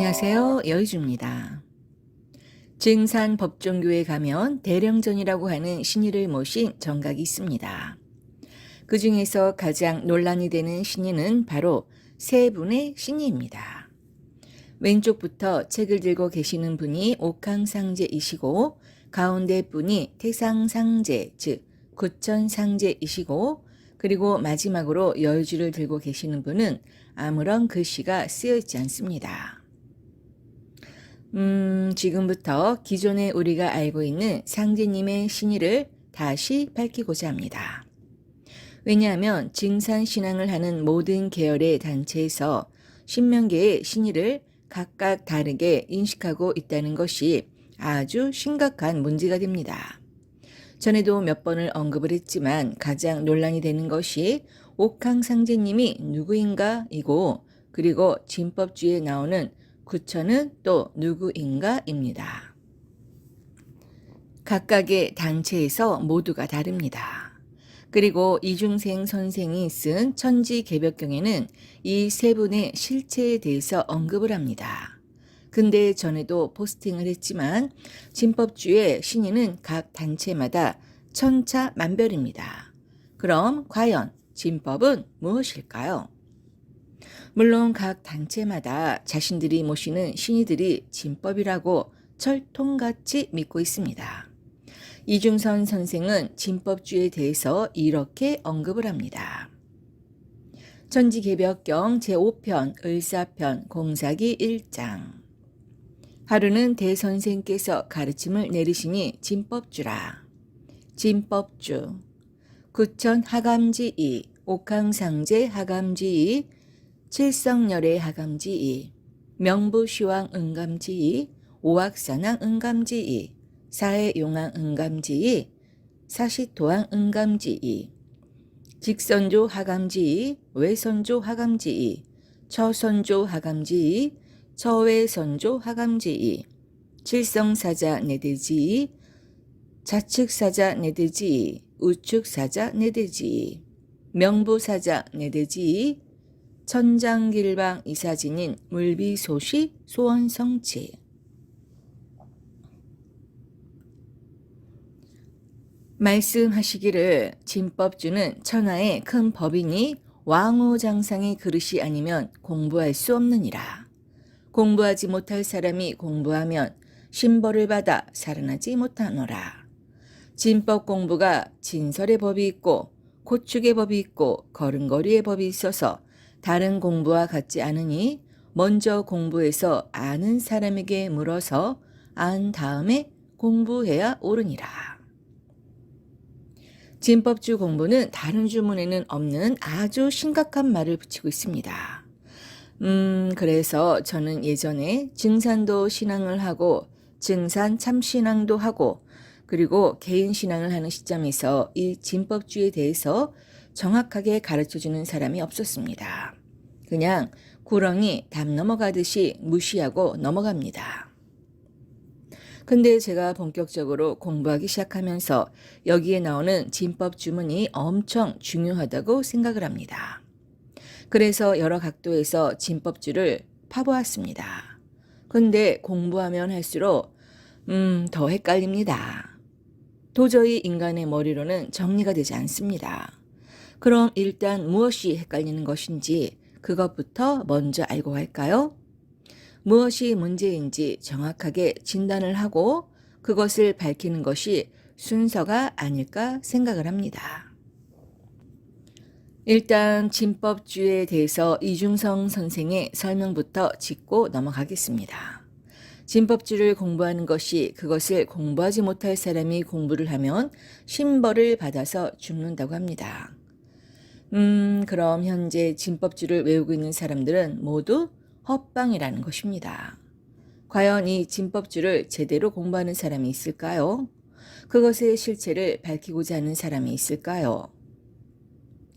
안녕하세요. 여의주입니다. 증산 법종교에 가면 대령전이라고 하는 신의를 모신 정각이 있습니다. 그 중에서 가장 논란이 되는 신의는 바로 세 분의 신의입니다. 왼쪽부터 책을 들고 계시는 분이 옥황상제이시고 가운데 분이 태상상제 즉 구천상제이시고 그리고 마지막으로 여의주를 들고 계시는 분은 아무런 글씨가 쓰여 있지 않습니다. 지금부터 기존에 우리가 알고 있는 상제님의 신의를 다시 밝히고자 합니다. 왜냐하면 증산신앙을 하는 모든 계열의 단체에서 신명계의 신의를 각각 다르게 인식하고 있다는 것이 아주 심각한 문제가 됩니다. 전에도 몇 번을 언급을 했지만 가장 논란이 되는 것이 옥황상제님이 누구인가이고 그리고 진법주에 나오는 구천은 또 누구인가입니다. 각각의 단체에서 모두가 다릅니다. 그리고 이중생 선생이 쓴 천지개벽경에는 이 세 분의 실체에 대해서 언급을 합니다. 근데 전에도 포스팅을 했지만 진법주의 신의는 각 단체마다 천차만별입니다. 그럼 과연 진법은 무엇일까요? 물론 각 단체마다 자신들이 모시는 신의들이 진법이라고 철통같이 믿고 있습니다. 이중선 선생은 진법주에 대해서 이렇게 언급을 합니다. 천지개벽경 제5편 을사편 공사기 1장 하루는 대선생께서 가르침을 내리시니 진법주라. 진법주 구천 하감지이 옥황상제 하감지이 칠성열의 하감지이 명부시왕 응감지이 오악산왕 응감지이 사해용왕 응감지이 사시토왕 응감지이 직선조 하감지이 외선조 하감지이 처선조 하감지이 처외선조 하감지이 칠성사자 내대지이 좌측사자 내대지이 우측사자 내대지이 명부사자 내대지이 천장길방 이사진인 물비소시 소원성치 말씀하시기를 진법주는 천하의 큰 법이니 왕후장상의 그릇이 아니면 공부할 수 없느니라. 공부하지 못할 사람이 공부하면 신벌을 받아 살아나지 못하노라. 진법 공부가 진설의 법이 있고 고축의 법이 있고 걸음걸이의 법이 있어서 다른 공부와 같지 않으니 먼저 공부해서 아는 사람에게 물어서 안 다음에 공부해야 옳으니라. 진법주 공부는 다른 주문에는 없는 아주 심각한 말을 붙이고 있습니다. 그래서 저는 예전에 증산도 신앙을 하고 증산 참신앙도 하고 그리고 개인 신앙을 하는 시점에서 이 진법주에 대해서 정확하게 가르쳐주는 사람이 없었습니다. 그냥 구렁이 담 넘어가듯이 무시하고 넘어갑니다. 근데 제가 본격적으로 공부하기 시작하면서 여기에 나오는 진법 주문이 엄청 중요하다고 생각을 합니다. 그래서 여러 각도에서 진법주를 파보았습니다. 근데 공부하면 할수록 더 헷갈립니다. 도저히 인간의 머리로는 정리가 되지 않습니다. 그럼 일단 무엇이 헷갈리는 것인지 그것부터 먼저 알고 갈까요? 무엇이 문제인지 정확하게 진단을 하고 그것을 밝히는 것이 순서가 아닐까 생각을 합니다. 일단 진법주에 대해서 이중성 선생의 설명부터 짚고 넘어가겠습니다. 진법주를 공부하는 것이 그것을 공부하지 못할 사람이 공부를 하면 신벌을 받아서 죽는다고 합니다. 그럼 현재 진법주를 외우고 있는 사람들은 모두 헛방이라는 것입니다. 과연 이 진법주를 제대로 공부하는 사람이 있을까요? 그것의 실체를 밝히고자 하는 사람이 있을까요?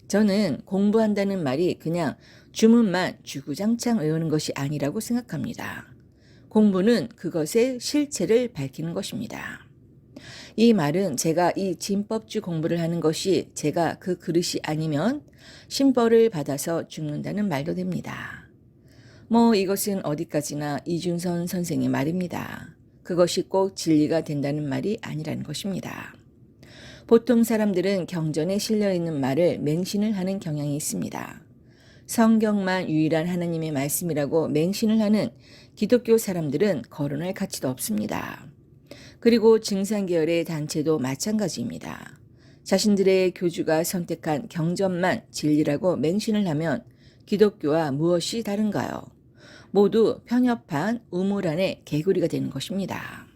저는 공부한다는 말이 그냥 주문만 주구장창 외우는 것이 아니라고 생각합니다. 공부는 그것의 실체를 밝히는 것입니다. 이 말은 제가 이 진법주 공부를 하는 것이 제가 그 그릇이 아니면 신벌을 받아서 죽는다는 말도 됩니다. 이것은 어디까지나 이중선 선생의 말입니다. 그것이 꼭 진리가 된다는 말이 아니라는 것입니다. 보통 사람들은 경전에 실려 있는 말을 맹신을 하는 경향이 있습니다. 성경만 유일한 하나님의 말씀이라고 맹신을 하는 기독교 사람들은 거론할 가치도 없습니다. 그리고 증산계열의 단체도 마찬가지입니다. 자신들의 교주가 선택한 경전만 진리라고 맹신을 하면 기독교와 무엇이 다른가요? 모두 편협한 우물 안의 개구리가 되는 것입니다.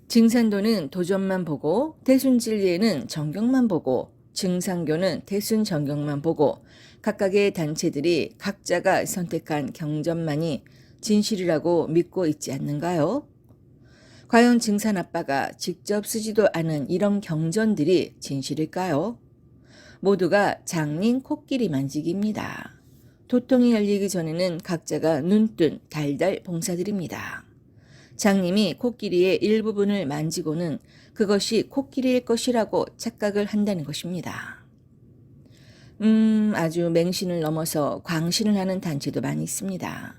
증산도는 도전만 보고, 대순진리에는 정경만 보고, 증산교는 대순 정경만 보고, 각각의 단체들이 각자가 선택한 경전만이 진실이라고 믿고 있지 않는가요? 과연 증산 아빠가 직접 쓰지도 않은 이런 경전들이 진실일까요? 모두가 장린 코끼리 만지기입니다. 도통이 열리기 전에는 각자가 눈뜬 달달 봉사들입니다. 장님이 코끼리의 일부분을 만지고는 그것이 코끼리일 것이라고 착각을 한다는 것입니다. 아주 맹신을 넘어서 광신을 하는 단체도 많이 있습니다.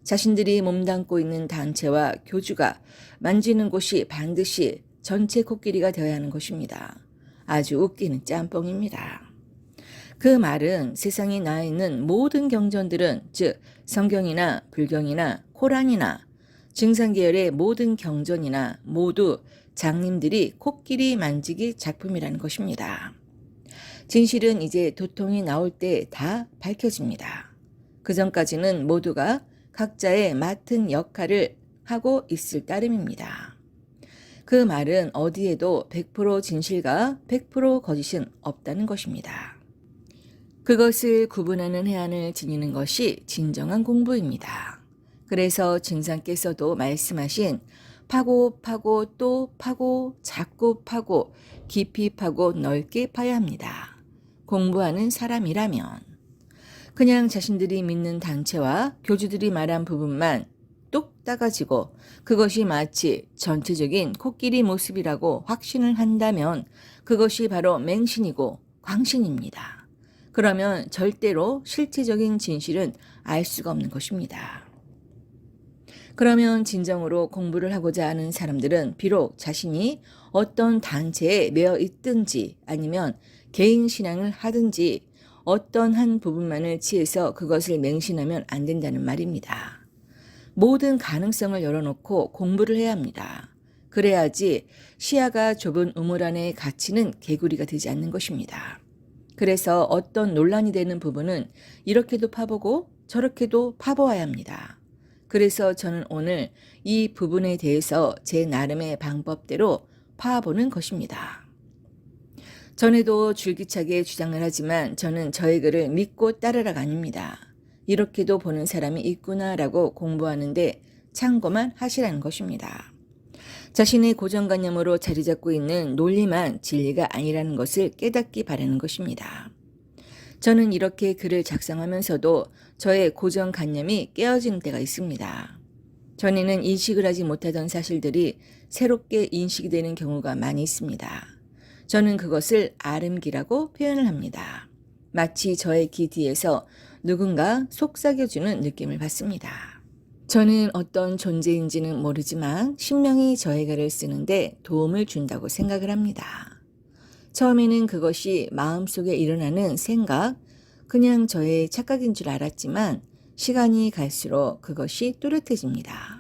자신들이 몸담고 있는 단체와 교주가 만지는 곳이 반드시 전체 코끼리가 되어야 하는 것입니다. 아주 웃기는 짬뽕입니다. 그 말은 세상에 나와 있는 모든 경전들은, 즉 성경이나 불경이나 코란이나 증산계열의 모든 경전이나 모두 장님들이 코끼리 만지기 작품이라는 것입니다. 진실은 이제 도통이 나올 때 다 밝혀집니다. 그 전까지는 모두가 각자의 맡은 역할을 하고 있을 따름입니다. 그 말은 어디에도 100% 진실과 100% 거짓은 없다는 것입니다. 그것을 구분하는 해안을 지니는 것이 진정한 공부입니다. 그래서 증산께서도 말씀하신 파고 파고 또 파고 자꾸 파고 깊이 파고 넓게 파야 합니다. 공부하는 사람이라면 그냥 자신들이 믿는 단체와 교주들이 말한 부분만 뚝 따가지고 그것이 마치 전체적인 코끼리 모습이라고 확신을 한다면 그것이 바로 맹신이고 광신입니다. 그러면 절대로 실체적인 진실은 알 수가 없는 것입니다. 그러면 진정으로 공부를 하고자 하는 사람들은 비록 자신이 어떤 단체에 매여 있든지 아니면 개인 신앙을 하든지 어떤 한 부분만을 취해서 그것을 맹신하면 안 된다는 말입니다. 모든 가능성을 열어놓고 공부를 해야 합니다. 그래야지 시야가 좁은 우물 안에 갇히는 개구리가 되지 않는 것입니다. 그래서 어떤 논란이 되는 부분은 이렇게도 파보고 저렇게도 파보아야 합니다. 그래서 저는 오늘 이 부분에 대해서 제 나름의 방법대로 파보는 것입니다. 전에도 줄기차게 주장을 하지만 저는 저의 글을 믿고 따르라가 아닙니다. 이렇게도 보는 사람이 있구나라고 공부하는데 참고만 하시라는 것입니다. 자신의 고정관념으로 자리 잡고 있는 논리만 진리가 아니라는 것을 깨닫기 바라는 것입니다. 저는 이렇게 글을 작성하면서도 저의 고정관념이 깨어지는 때가 있습니다. 전에는 인식을 하지 못하던 사실들이 새롭게 인식이 되는 경우가 많이 있습니다. 저는 그것을 아름기라고 표현을 합니다. 마치 저의 귀 뒤에서 누군가 속삭여주는 느낌을 받습니다. 저는 어떤 존재인지는 모르지만 신명이 저의 글을 쓰는데 도움을 준다고 생각을 합니다. 처음에는 그것이 마음속에 일어나는 생각, 그냥 저의 착각인 줄 알았지만 시간이 갈수록 그것이 뚜렷해집니다.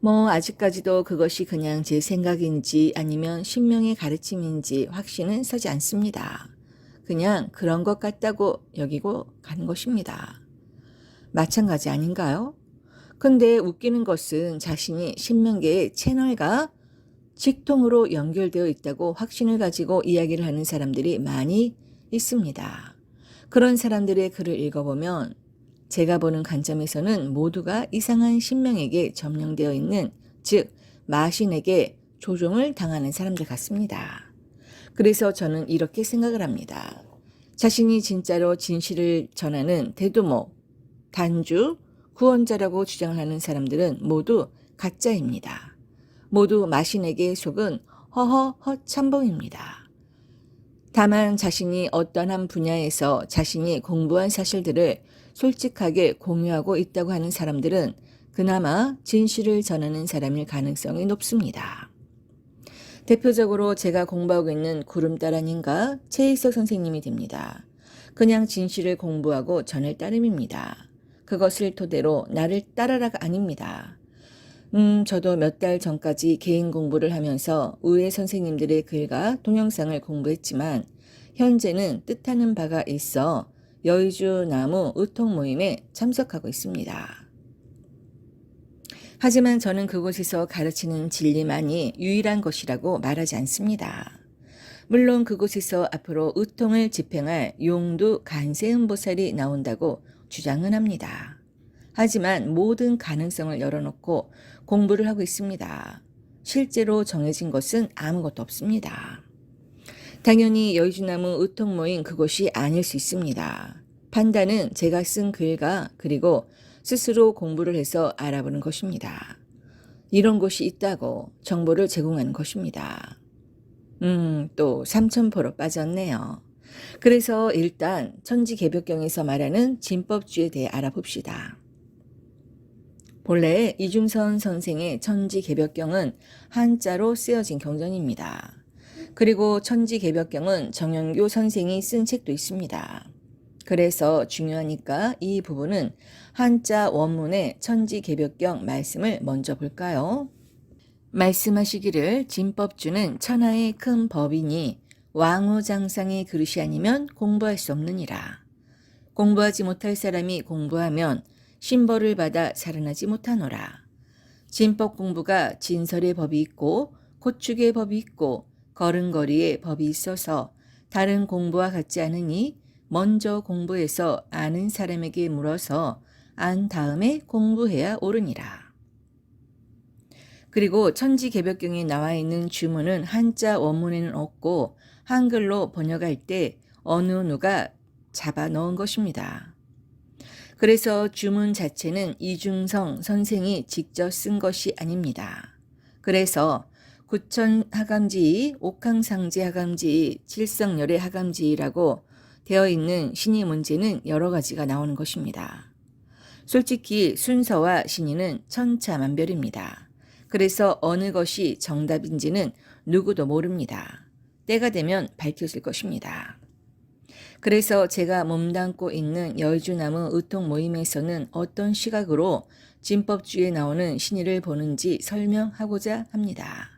아직까지도 그것이 그냥 제 생각인지 아니면 신명의 가르침인지 확신은 서지 않습니다. 그냥 그런 것 같다고 여기고 가는 것입니다. 마찬가지 아닌가요? 근데 웃기는 것은 자신이 신명계의 채널과 직통으로 연결되어 있다고 확신을 가지고 이야기를 하는 사람들이 많이 있습니다. 그런 사람들의 글을 읽어보면 제가 보는 관점에서는 모두가 이상한 신명에게 점령되어 있는, 즉 마신에게 조종을 당하는 사람들 같습니다. 그래서 저는 이렇게 생각을 합니다. 자신이 진짜로 진실을 전하는 대두목, 단주, 구원자라고 주장을 하는 사람들은 모두 가짜입니다. 모두 마신에게 속은 허참봉입니다. 다만 자신이 어떤 한 분야에서 자신이 공부한 사실들을 솔직하게 공유하고 있다고 하는 사람들은 그나마 진실을 전하는 사람일 가능성이 높습니다. 대표적으로 제가 공부하고 있는 구름달 아닌가 최희석 선생님이 됩니다. 그냥 진실을 공부하고 전할 따름입니다. 그것을 토대로 나를 따라라가 아닙니다. 저도 몇 달 전까지 개인 공부를 하면서 의회 선생님들의 글과 동영상을 공부했지만 현재는 뜻하는 바가 있어 여의주 나무 의통 모임에 참석하고 있습니다. 하지만 저는 그곳에서 가르치는 진리만이 유일한 것이라고 말하지 않습니다. 물론 그곳에서 앞으로 의통을 집행할 용두 간세음보살이 나온다고 주장은 합니다. 하지만 모든 가능성을 열어놓고 공부를 하고 있습니다. 실제로 정해진 것은 아무것도 없습니다. 당연히 여의주나무 의통 모임 그곳이 아닐 수 있습니다. 판단은 제가 쓴 글과 그리고 스스로 공부를 해서 알아보는 것입니다. 이런 곳이 있다고 정보를 제공하는 것입니다. 또 삼천포로 빠졌네요. 그래서 일단 천지개벽경에서 말하는 진법주에 대해 알아봅시다. 본래 이중선 선생의 천지개벽경은 한자로 쓰여진 경전입니다. 그리고 천지개벽경은 정영교 선생이 쓴 책도 있습니다. 그래서 중요하니까 이 부분은 한자 원문의 천지개벽경 말씀을 먼저 볼까요? 말씀하시기를 진법주는 천하의 큰 법이니 왕후장상의 그릇이 아니면 공부할 수 없느니라. 공부하지 못할 사람이 공부하면 신벌을 받아 살아나지 못하노라. 진법 공부가 진설의 법이 있고 고축의 법이 있고 걸음걸이의 법이 있어서 다른 공부와 같지 않으니 먼저 공부해서 아는 사람에게 물어서 안 다음에 공부해야 옳으니라. 그리고 천지개벽경에 나와 있는 주문은 한자 원문에는 없고 한글로 번역할 때 어느 누가 잡아 넣은 것입니다. 그래서 주문 자체는 이중성 선생이 직접 쓴 것이 아닙니다. 그래서 구천하감지, 옥황상제 하감지, 칠성열애 하감지라고 되어 있는 신의 문제는 여러 가지가 나오는 것입니다. 솔직히 순서와 신의는 천차만별입니다. 그래서 어느 것이 정답인지는 누구도 모릅니다. 때가 되면 밝혀질 것입니다. 그래서 제가 몸담고 있는 여의주나무 의통 모임에서는 어떤 시각으로 진법주에 나오는 신의를 보는지 설명하고자 합니다.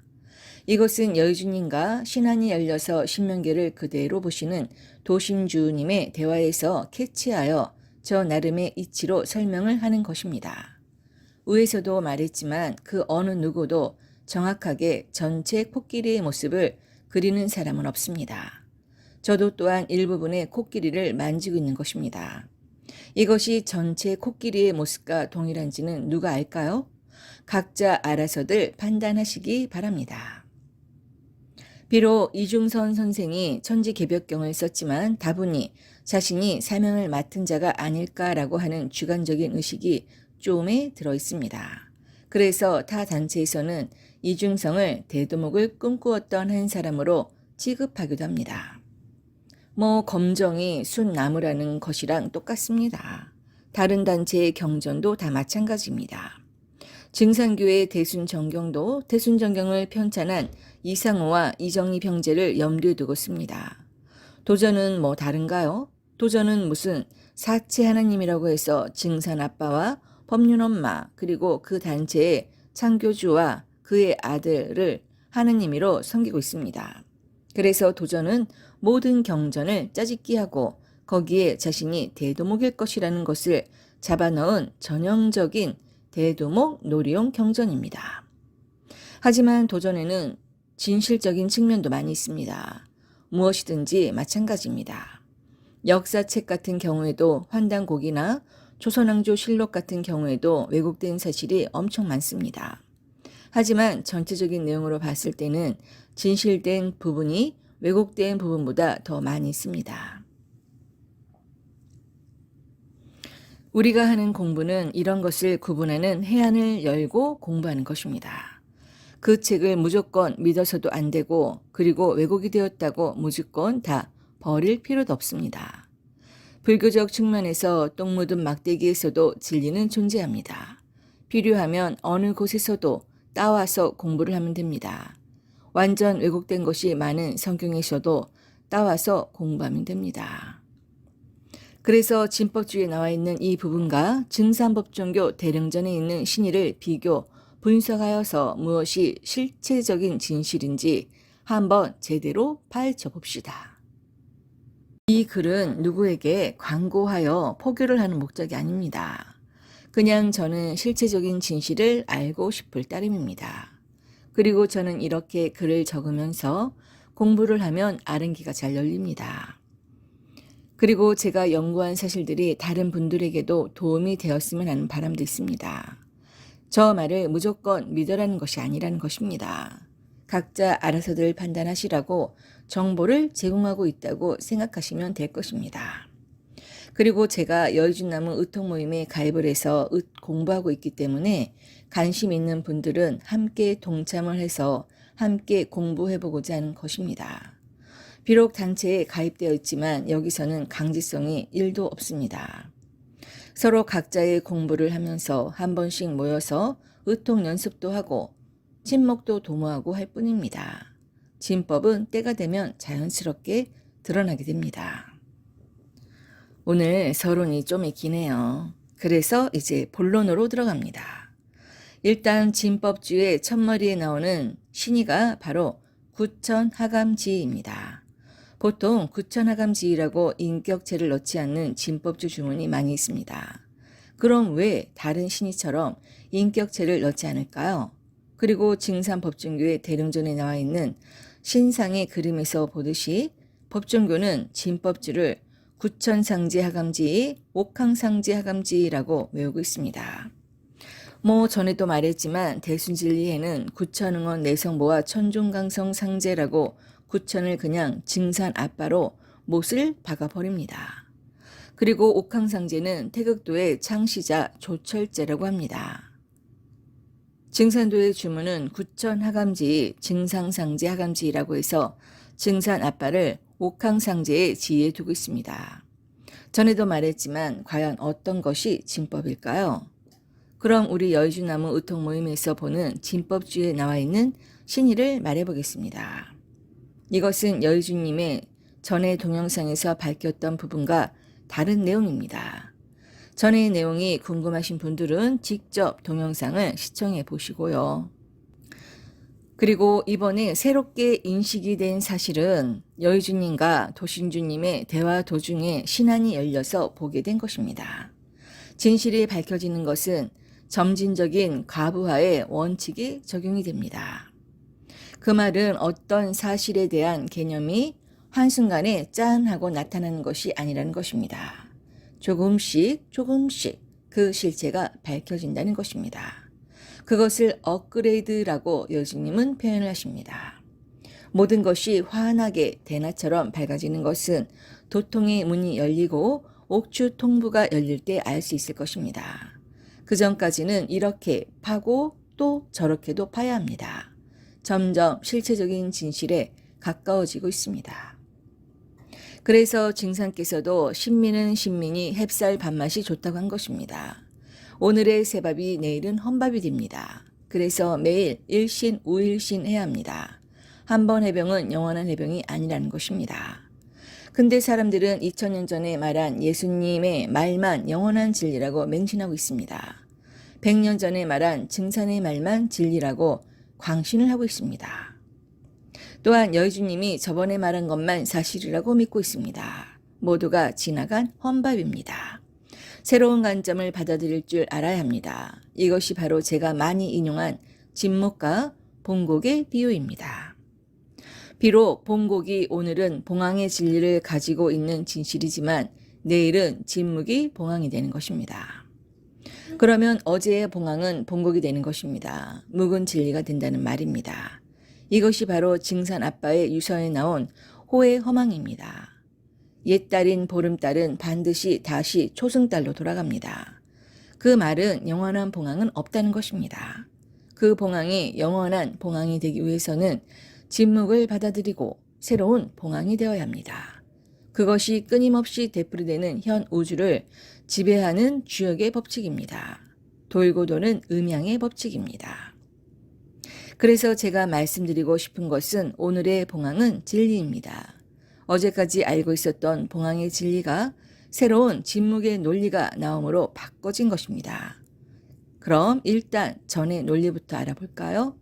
이것은 여의주님과 신안이 열려서 신명계를 그대로 보시는 도심주님의 대화에서 캐치하여 저 나름의 이치로 설명을 하는 것입니다. 위에서도 말했지만 그 어느 누구도 정확하게 전체 코끼리의 모습을 그리는 사람은 없습니다. 저도 또한 일부분의 코끼리를 만지고 있는 것입니다. 이것이 전체 코끼리의 모습과 동일한지는 누가 알까요? 각자 알아서들 판단하시기 바랍니다. 비록 이중선 선생이 천지개벽경을 썼지만 다분히 자신이 사명을 맡은 자가 아닐까라고 하는 주관적인 의식이 좀에 들어 있습니다. 그래서 타 단체에서는 이중성을 대두목을 꿈꾸었던 한 사람으로 취급하기도 합니다. 검정이 순나무라는 것이랑 똑같습니다. 다른 단체의 경전도 다 마찬가지입니다. 증산교의 대순정경도 대순정경을 편찬한 이상호와 이정희 병제를 염두에 두고 씁니다. 도전은 다른가요? 도전은 무슨 사체 하나님이라고 해서 증산 아빠와 법륜 엄마 그리고 그 단체의 창교주와 그의 아들을 하느님으로 섬기고 있습니다. 그래서 도전은 모든 경전을 짜집기하고 거기에 자신이 대도목일 것이라는 것을 잡아넣은 전형적인 대도목 놀이용 경전입니다. 하지만 도전에는 진실적인 측면도 많이 있습니다. 무엇이든지 마찬가지입니다. 역사책 같은 경우에도 환단곡이나 조선왕조 실록 같은 경우에도 왜곡된 사실이 엄청 많습니다. 하지만 전체적인 내용으로 봤을 때는 진실된 부분이 왜곡된 부분보다 더 많이 있습니다. 우리가 하는 공부는 이런 것을 구분하는 해안을 열고 공부하는 것입니다. 그 책을 무조건 믿어서도 안 되고 그리고 왜곡이 되었다고 무조건 다 버릴 필요도 없습니다. 불교적 측면에서 똥 묻은 막대기에서도 진리는 존재합니다. 필요하면 어느 곳에서도 따와서 공부를 하면 됩니다. 완전 왜곡된 것이 많은 성경에서도 따와서 공부하면 됩니다. 그래서 진법주의에 나와 있는 이 부분과 증산법종교 대릉전에 있는 신의를 비교, 분석하여서 무엇이 실체적인 진실인지 한번 제대로 파헤쳐 봅시다. 이 글은 누구에게 광고하여 포교를 하는 목적이 아닙니다. 그냥 저는 실체적인 진실을 알고 싶을 따름입니다. 그리고 저는 이렇게 글을 적으면서 공부를 하면 아른기가 잘 열립니다. 그리고 제가 연구한 사실들이 다른 분들에게도 도움이 되었으면 하는 바람도 있습니다. 저 말을 무조건 믿으라는 것이 아니라는 것입니다. 각자 알아서들 판단하시라고 정보를 제공하고 있다고 생각하시면 될 것입니다. 그리고 제가 여의준나무 의통 모임에 가입을 해서 공부하고 있기 때문에 관심 있는 분들은 함께 동참을 해서 함께 공부해보고자 하는 것입니다. 비록 단체에 가입되어 있지만 여기서는 강제성이 1도 없습니다. 서로 각자의 공부를 하면서 한 번씩 모여서 의통 연습도 하고 친목도 도모하고 할 뿐입니다. 진법은 때가 되면 자연스럽게 드러나게 됩니다. 오늘 서론이 좀 기네요. 그래서 이제 본론으로 들어갑니다. 일단 진법주의 첫머리에 나오는 신의가 바로 구천하감지입니다. 보통 구천하감지라고 인격체를 넣지 않는 진법주 주문이 많이 있습니다. 그럼 왜 다른 신의처럼 인격체를 넣지 않을까요? 그리고 증산법종교의 대릉전에 나와 있는 신상의 그림에서 보듯이 법종교는 진법주를 구천상지하감지, 옥황상지하감지라고 외우고 있습니다. 전에도 말했지만 대순진리에는 구천응원 내성모와 천중강성 상제라고 구천을 그냥 증산 아빠로 못을 박아버립니다. 그리고 옥황상제는 태극도의 창시자 조철제라고 합니다. 증산도의 주문은 구천하감지, 증상상제 하감지라고 해서 증산 아빠를 옥황상제의 지위에 두고 있습니다. 전에도 말했지만 과연 어떤 것이 진법일까요? 그럼 우리 여의주나무 의통 모임에서 보는 진법주의에 나와 있는 신의를 말해보겠습니다. 이것은 여의주님의 전의 동영상에서 밝혔던 부분과 다른 내용입니다. 전의 내용이 궁금하신 분들은 직접 동영상을 시청해 보시고요. 그리고 이번에 새롭게 인식이 된 사실은 여의주님과 도신주님의 대화 도중에 신안이 열려서 보게 된 것입니다. 진실이 밝혀지는 것은 점진적인 과부하의 원칙이 적용이 됩니다. 그 말은 어떤 사실에 대한 개념이 한순간에 짠 하고 나타나는 것이 아니라는 것입니다. 조금씩 그 실체가 밝혀진다는 것입니다. 그것을 업그레이드라고 여주님은 표현을 하십니다. 모든 것이 환하게 대낮처럼 밝아지는 것은 도통의 문이 열리고 옥추통부가 열릴 때 알 수 있을 것입니다. 그 전까지는 이렇게 파고 또 저렇게도 파야 합니다. 점점 실체적인 진실에 가까워지고 있습니다. 그래서 증산께서도 신민은 신민이 햅쌀 밥맛이 좋다고 한 것입니다. 오늘의 새밥이 내일은 헌밥이 됩니다. 그래서 매일 일신 우일신 해야 합니다. 한 번 해병은 영원한 해병이 아니라는 것입니다. 근데 사람들은 2000년 전에 말한 예수님의 말만 영원한 진리라고 맹신하고 있습니다. 100년 전에 말한 증산의 말만 진리라고 광신을 하고 있습니다. 또한 여의주님이 저번에 말한 것만 사실이라고 믿고 있습니다. 모두가 지나간 헌밥입니다. 새로운 관점을 받아들일 줄 알아야 합니다. 이것이 바로 제가 많이 인용한 진목과 본곡의 비유입니다. 비록 본곡이 오늘은 봉황의 진리를 가지고 있는 진실이지만 내일은 진묵이 봉황이 되는 것입니다. 그러면 어제의 봉황은 본곡이 되는 것입니다. 묵은 진리가 된다는 말입니다. 이것이 바로 증산 아빠의 유서에 나온 호의 허망입니다. 옛딸인 보름달은 반드시 다시 초승달로 돌아갑니다. 그 말은 영원한 봉황은 없다는 것입니다. 그 봉황이 영원한 봉황이 되기 위해서는 진묵을 받아들이고 새로운 봉황이 되어야 합니다. 그것이 끊임없이 되풀이되는 현 우주를 지배하는 주역의 법칙입니다. 돌고 도는 음양의 법칙입니다. 그래서 제가 말씀드리고 싶은 것은 오늘의 봉황은 진리입니다. 어제까지 알고 있었던 봉황의 진리가 새로운 진묵의 논리가 나옴으로 바꿔진 것입니다. 그럼 일단 전의 논리부터 알아볼까요?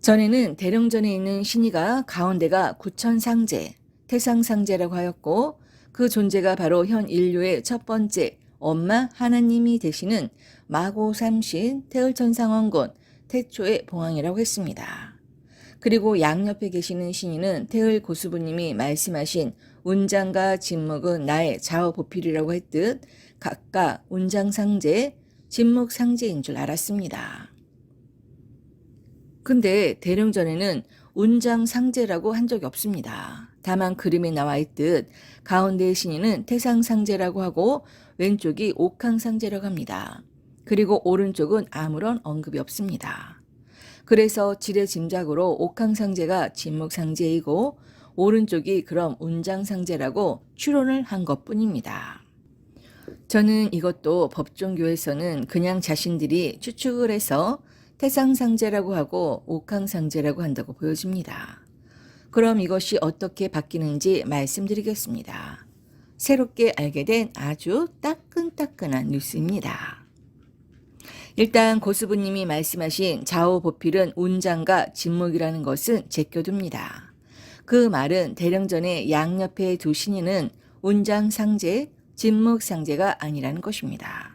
전에는 대령전에 있는 신이가 가운데가 구천상제, 태상상제라고 하였고 그 존재가 바로 현 인류의 첫 번째 엄마 하나님이 되시는 마고삼신 태을천상원군 태초의 봉황이라고 했습니다. 그리고 양옆에 계시는 신인은 태을고수부님이 말씀하신 운장과 진묵은 나의 좌우보필이라고 했듯 각각 운장상제, 진묵상제인 줄 알았습니다. 근데 대령전에는 운장상제라고 한 적이 없습니다. 다만 그림에 나와 있듯 가운데의 신인은 태상상제라고 하고 왼쪽이 옥황상제라고 합니다. 그리고 오른쪽은 아무런 언급이 없습니다. 그래서 지레짐작으로 옥황상제가 진묵상제이고 오른쪽이 그럼 운장상제라고 추론을 한 것뿐입니다. 저는 이것도 법종교에서는 그냥 자신들이 추측을 해서 태상상제라고 하고 옥황상제라고 한다고 보여집니다. 그럼 이것이 어떻게 바뀌는지 말씀드리겠습니다. 새롭게 알게 된 아주 따끈따끈한 뉴스입니다. 일단 고수부님이 말씀하신 좌우보필은 운장과 진묵이라는 것은 제껴둡니다. 그 말은 대령전의 양옆의 두 신인은 운장상제, 진묵상제가 아니라는 것입니다.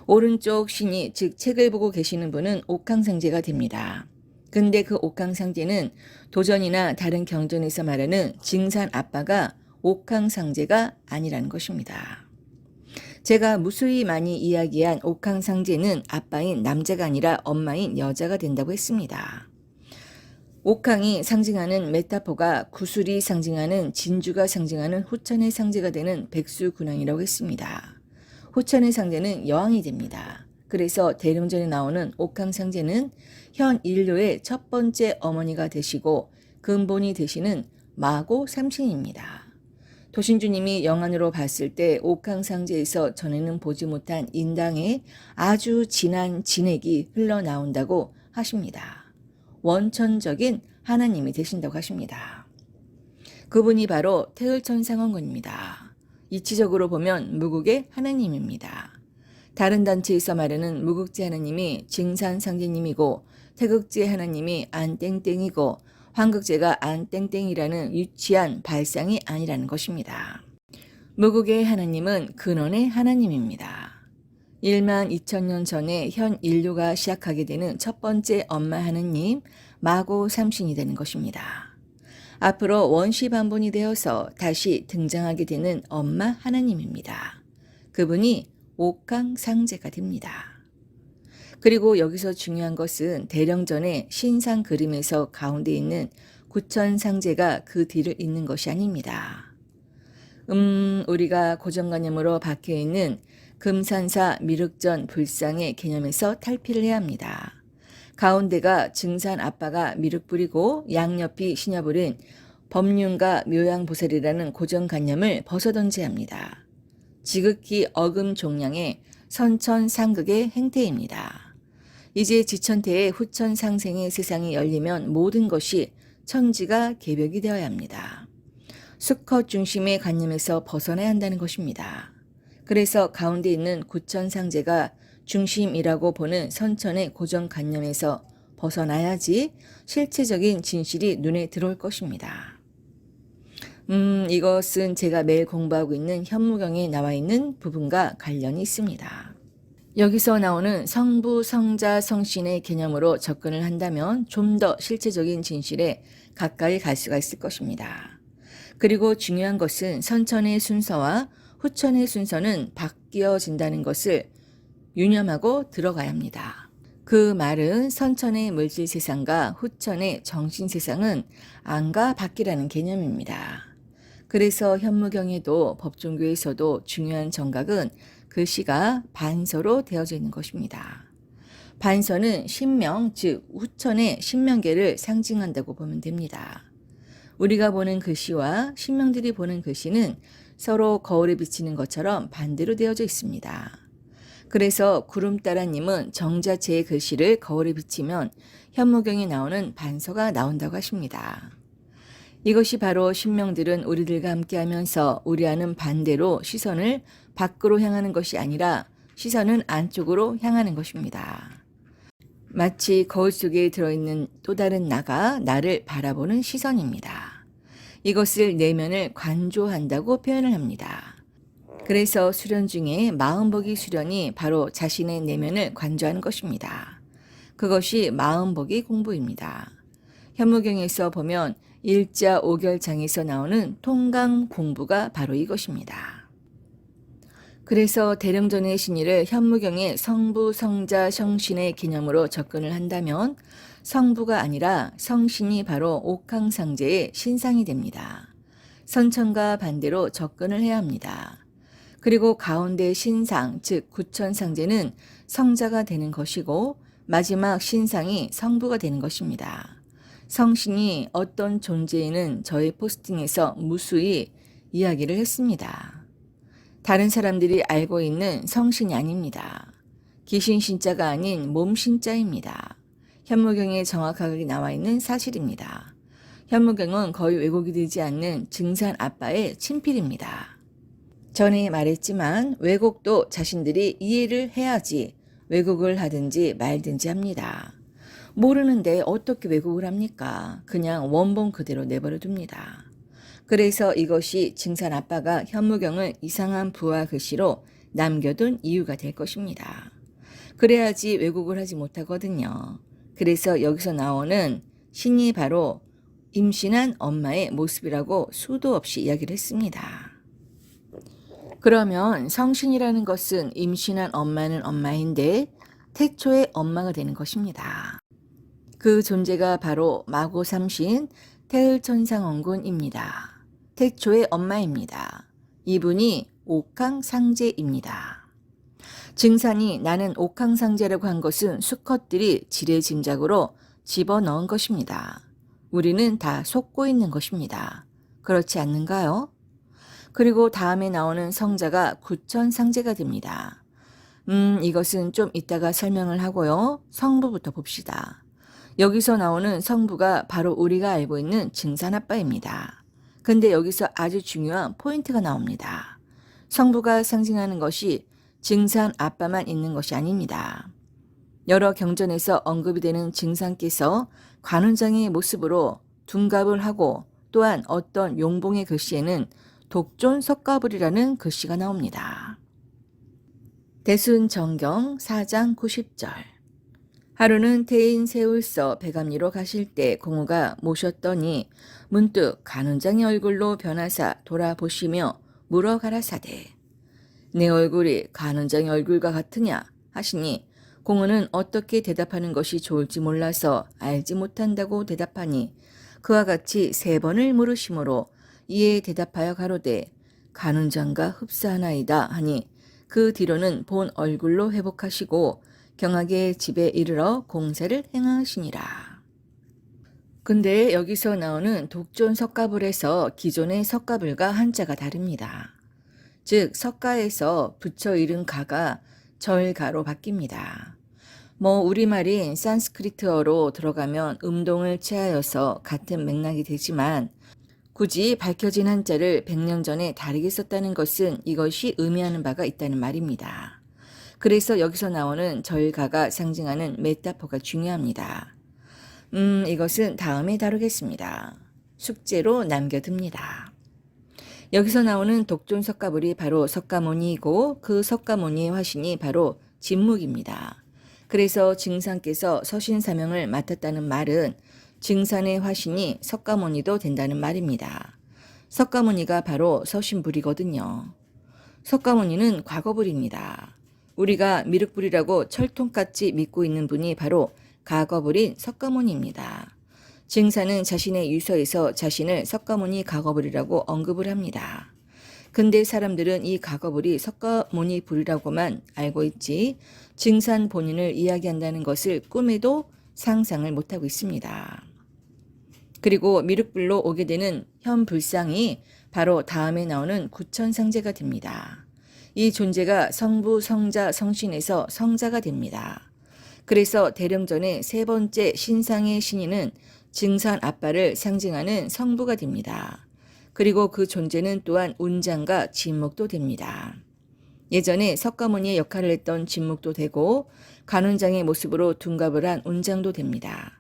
오른쪽 신이 즉 책을 보고 계시는 분은 옥황상제가 됩니다. 근데 그 옥황상제는 도전이나 다른 경전에서 말하는 징산 아빠가 옥황상제가 아니라는 것입니다. 제가 무수히 많이 이야기한 옥황상제는 아빠인 남자가 아니라 엄마인 여자가 된다고 했습니다. 옥황이 상징하는 메타포가 구술이 상징하는 진주가 상징하는 후천의 상제가 되는 백수군왕이라고 했습니다. 후천의 상제는 여왕이 됩니다. 그래서 대령전에 나오는 옥황상제는 현 인류의 첫 번째 어머니가 되시고 근본이 되시는 마고 삼신입니다. 도신주님이 영안으로 봤을 때 옥황상제에서 전에는 보지 못한 인당의 아주 진한 진액이 흘러나온다고 하십니다. 원천적인 하나님이 되신다고 하십니다. 그분이 바로 태을천상원군입니다. 이치적으로 보면 무국의 하나님입니다. 다른 단체에서 말하는 무국제 하나님이 징산상제님이고 태극제 하나님이 안땡땡이고 황극제가 안땡땡이라는 유치한 발상이 아니라는 것입니다. 무국의 하나님은 근원의 하나님입니다. 1만 2천년 전에 현 인류가 시작하게 되는 첫 번째 엄마 하나님 마고 삼신이 되는 것입니다. 앞으로 원시반본이 되어서 다시 등장하게 되는 엄마 하나님입니다. 그분이 옥황상제가 됩니다. 그리고 여기서 중요한 것은 대령전의 신상 그림에서 가운데 있는 구천상제가 그 뒤를 잇는 것이 아닙니다. 우리가 고정관념으로 박혀있는 금산사 미륵전 불상의 개념에서 탈피를 해야 합니다. 가운데가 증산 아빠가 미륵불이고 양옆이 신여불인 법륜가 묘양보살이라는 고정관념을 벗어던져야 합니다. 지극히 어금종량의 선천상극의 행태입니다. 이제 지천태의 후천상생의 세상이 열리면 모든 것이 천지가 개벽이 되어야 합니다. 수컷 중심의 관념에서 벗어나야 한다는 것입니다. 그래서 가운데 있는 구천상제가 중심이라고 보는 선천의 고정관념에서 벗어나야지 실체적인 진실이 눈에 들어올 것입니다. 이것은 제가 매일 공부하고 있는 현무경에 나와 있는 부분과 관련이 있습니다. 여기서 나오는 성부, 성자, 성신의 개념으로 접근을 한다면 좀 더 실체적인 진실에 가까이 갈 수가 있을 것입니다. 그리고 중요한 것은 선천의 순서와 후천의 순서는 바뀌어진다는 것을 유념하고 들어가야 합니다. 그 말은 선천의 물질 세상과 후천의 정신 세상은 안과 밖이라는 개념입니다. 그래서 현무경에도 법종교에서도 중요한 정각은 글씨가 반서로 되어져 있는 것입니다. 반서는 신명, 즉 후천의 신명계를 상징한다고 보면 됩니다. 우리가 보는 글씨와 신명들이 보는 글씨는 서로 거울에 비치는 것처럼 반대로 되어져 있습니다. 그래서 구름따라님은 정자체의 글씨를 거울에 비치면 현무경에 나오는 반서가 나온다고 하십니다. 이것이 바로 신명들은 우리들과 함께하면서 우리와는 반대로 시선을 밖으로 향하는 것이 아니라 시선은 안쪽으로 향하는 것입니다. 마치 거울 속에 들어있는 또 다른 나가 나를 바라보는 시선입니다. 이것을 내면을 관조한다고 표현을 합니다. 그래서 수련 중에 마음보기 수련이 바로 자신의 내면을 관조하는 것입니다. 그것이 마음보기 공부입니다. 현무경에서 보면 일자 5결장에서 나오는 통강 공부가 바로 이것입니다. 그래서 대령전의 신의를 현무경의 성부, 성자, 성신의 개념으로 접근을 한다면 성부가 아니라 성신이 바로 옥황상제의 신상이 됩니다. 선천과 반대로 접근을 해야 합니다. 그리고 가운데 신상, 즉 구천상제는 성자가 되는 것이고 마지막 신상이 성부가 되는 것입니다. 성신이 어떤 존재에는 저의 포스팅에서 무수히 이야기를 했습니다. 다른 사람들이 알고 있는 성신이 아닙니다. 귀신 신자가 아닌 몸 신자입니다. 현무경에 정확하게 나와 있는 사실입니다. 현무경은 거의 왜곡이 되지 않는 증산 아빠의 친필입니다. 전에 말했지만 왜곡도 자신들이 이해를 해야지 왜곡을 하든지 말든지 합니다. 모르는데 어떻게 왜곡을 합니까? 그냥 원본 그대로 내버려 둡니다. 그래서 이것이 증산 아빠가 현무경을 이상한 부하 글씨로 남겨둔 이유가 될 것입니다. 그래야지 왜곡을 하지 못하거든요. 그래서 여기서 나오는 신이 바로 임신한 엄마의 모습이라고 수도 없이 이야기를 했습니다. 그러면 성신이라는 것은 임신한 엄마는 엄마인데 태초의 엄마가 되는 것입니다. 그 존재가 바로 마고삼신 태을천상원군입니다. 태초의 엄마입니다. 이분이 옥황상제입니다. 증산이 나는 옥황상제라고 한 것은 수컷들이 지레짐작으로 집어넣은 것입니다. 우리는 다 속고 있는 것입니다. 그렇지 않는가요? 그리고 다음에 나오는 성자가 구천상제가 됩니다. 이것은 좀 이따가 설명을 하고요. 성부부터 봅시다. 여기서 나오는 성부가 바로 우리가 알고 있는 증산아빠입니다. 근데 여기서 아주 중요한 포인트가 나옵니다. 성부가 상징하는 것이 증산아빠만 있는 것이 아닙니다. 여러 경전에서 언급이 되는 증산께서 관운장의 모습으로 둔갑을 하고 또한 어떤 용봉의 글씨에는 독존석가불이라는 글씨가 나옵니다. 대순정경 4장 90절. 하루는 태인 세울서 배감리로 가실 때 공우가 모셨더니 문득 관운장의 얼굴로 변하사 돌아보시며 물어 가라사대 내 얼굴이 관운장의 얼굴과 같으냐 하시니 공우는 어떻게 대답하는 것이 좋을지 몰라서 알지 못한다고 대답하니 그와 같이 3번을 물으심으로 이에 대답하여 가로되 관운장과 흡사하나이다 하니 그 뒤로는 본 얼굴로 회복하시고 경하게 집에 이르러 공사를 행하시니라. 근데 여기서 나오는 독존 석가불에서 기존의 석가불과 한자가 다릅니다. 즉 석가에서 붙여 이른 가가 절가로 바뀝니다. 우리말인 산스크리트어로 들어가면 음동을 취하여서 같은 맥락이 되지만 굳이 밝혀진 한자를 100년 전에 다르게 썼다는 것은 이것이 의미하는 바가 있다는 말입니다. 그래서 여기서 나오는 절가가 상징하는 메타포가 중요합니다. 이것은 다음에 다루겠습니다. 숙제로 남겨둡니다. 여기서 나오는 독존 석가불이 바로 석가모니이고 그 석가모니의 화신이 바로 진묵입니다. 그래서 증산께서 서신사명을 맡았다는 말은 증산의 화신이 석가모니도 된다는 말입니다. 석가모니가 바로 서신불이거든요. 석가모니는 과거불입니다. 우리가 미륵불이라고 철통같이 믿고 있는 분이 바로 과거불인 석가모니입니다. 증산은 자신의 유서에서 자신을 석가모니 과거불이라고 언급을 합니다. 근데 사람들은 이 과거불이 석가모니 불이라고만 알고 있지 증산 본인을 이야기한다는 것을 꿈에도 상상을 못하고 있습니다. 그리고 미륵불로 오게 되는 현불상이 바로 다음에 나오는 구천상제가 됩니다. 이 존재가 성부, 성자, 성신에서 성자가 됩니다. 그래서 대령전의 세 번째 신상의 신인은 증산 아빠를 상징하는 성부가 됩니다. 그리고 그 존재는 또한 운장과 진목도 됩니다. 예전에 석가모니의 역할을 했던 진목도 되고 간운장의 모습으로 둔갑을 한 운장도 됩니다.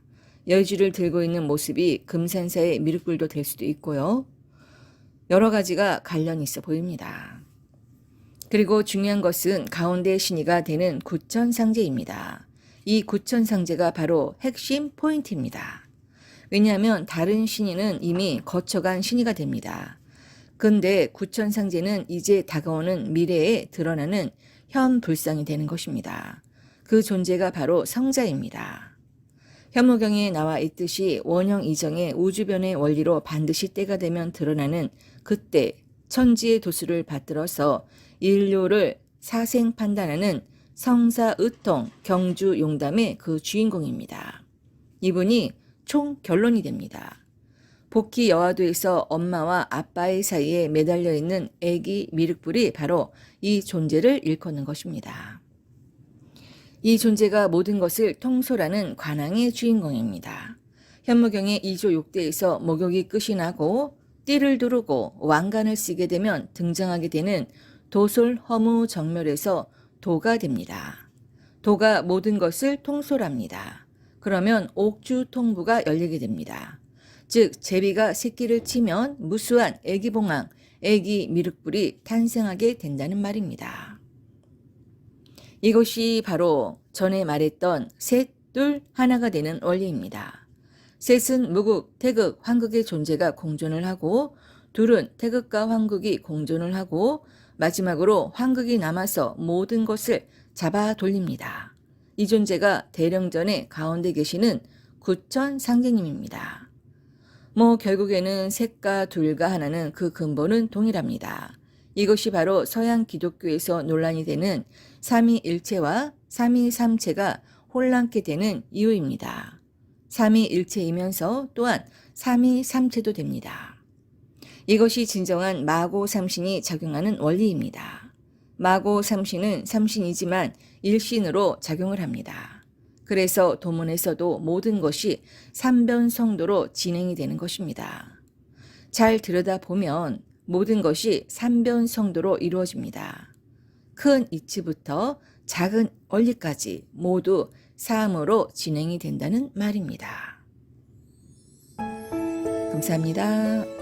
여의주를 들고 있는 모습이 금산사의 미륵불도 될 수도 있고요. 여러 가지가 관련이 있어 보입니다. 그리고 중요한 것은 가운데 신이가 되는 구천상제입니다. 이 구천상제가 바로 핵심 포인트입니다. 왜냐하면 다른 신이는 이미 거쳐간 신이가 됩니다. 근데 구천상제는 이제 다가오는 미래에 드러나는 현불상이 되는 것입니다. 그 존재가 바로 성자입니다. 현무경에 나와 있듯이 원형 이정의 우주변의 원리로 반드시 때가 되면 드러나는 그때 천지의 도수를 받들어서 인류를 사생 판단하는 성사의통 경주용담의 그 주인공입니다. 이분이 총 결론이 됩니다. 복희 여화도에서 엄마와 아빠의 사이에 매달려 있는 애기 미륵불이 바로 이 존재를 일컫는 것입니다. 이 존재가 모든 것을 통솔하는 관왕의 주인공입니다. 현무경의 2조 6대에서 목욕이 끝이 나고 띠를 두르고 왕관을 쓰게 되면 등장하게 되는 도솔 허무 정멸에서 도가 됩니다. 도가 모든 것을 통솔합니다. 그러면 옥주통부가 열리게 됩니다. 즉 제비가 새끼를 치면 무수한 애기봉황, 애기 미륵불이 탄생하게 된다는 말입니다. 이것이 바로 전에 말했던 셋, 둘, 하나가 되는 원리입니다. 셋은 무극, 태극, 환극의 존재가 공존을 하고 둘은 태극과 환극이 공존을 하고 마지막으로 환극이 남아서 모든 것을 잡아 돌립니다. 이 존재가 대령전의 가운데 계시는 구천상제님입니다. 결국에는 셋과 둘과 하나는 그 근본은 동일합니다. 이것이 바로 서양 기독교에서 논란이 되는 삼위일체와 삼위삼체가 혼란케 되는 이유입니다. 삼위일체이면서 또한 삼위삼체도 됩니다. 이것이 진정한 마고삼신이 작용하는 원리입니다. 마고삼신은 삼신이지만 일신으로 작용을 합니다. 그래서 도문에서도 모든 것이 삼변성도로 진행이 되는 것입니다. 잘 들여다보면 모든 것이 삼변성도로 이루어집니다. 큰 이치부터 작은 원리까지 모두 사음으로 진행이 된다는 말입니다. 감사합니다.